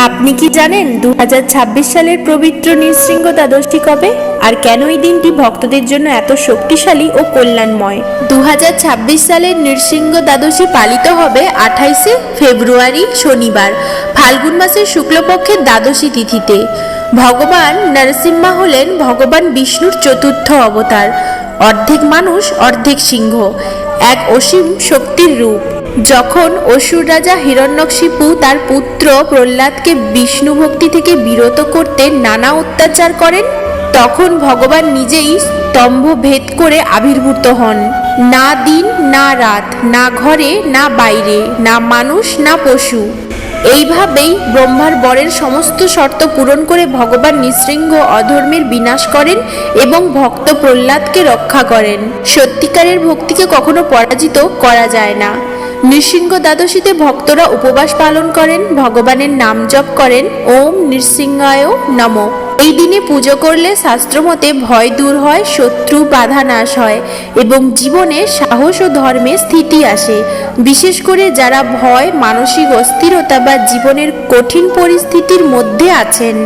আপনি কি জানেন 2026 সালের পবিত্র নৃসিংহ দ্বাদশী কবে আর কেন এই দিনটি ভক্তদের জন্য এত শক্তিশালী ও কল্যাণময়? 2026 সালের নৃসিংহ দ্বাদশী পালিত হবে 28শে ফেব্রুয়ারি শনিবার ফাল্গুন মাসের শুক্লপক্ষের দ্বাদশী তিথিতে। ভগবান নরসিংহা হলেন ভগবান বিষ্ণুর চতুর্থ অবতার, অর্ধেক মানুষ অর্ধেক সিংহ, এক অসীম শক্তির রূপ। যখন অসুর রাজা হিরণ্যকশিপু তার পুত্র প্রহ্লাদকে বিষ্ণু ভক্তি থেকে বিরত করতে নানা অত্যাচার করেন, তখন ভগবান নিজেই স্তম্ভ ভেদ করে আবির্ভূত হন। না দিন না রাত, না ঘরে না বাইরে, না মানুষ না পশু। এইভাবেই ব্রহ্মার বরের সমস্ত শর্ত পূরণ করে ভগবান নৃসিংহ অধর্মের বিনাশ করেন এবং ভক্ত প্রহ্লাদকে রক্ষা করেন। সত্যিকারের ভক্তিকে কখনো পরাজিত করা যায় না। নৃসিংহ দ্বাদশীতে ভক্তরা উপবাস পালন করেন, ভগবানের নাম জপ করেন, ওম নৃসিংহায় নমঃ। এই দিনে পুজো করলে শাস্ত্রমতে ভয় দূর হয়, শত্রু বাধা নাশ হয় এবং জীবনে সাহস ও ধর্মে স্থিতি আসে। বিশেষ করে যারা ভয়, মানসিক অস্থিরতা বা জীবনের কঠিন পরিস্থিতির মধ্যে আছেন।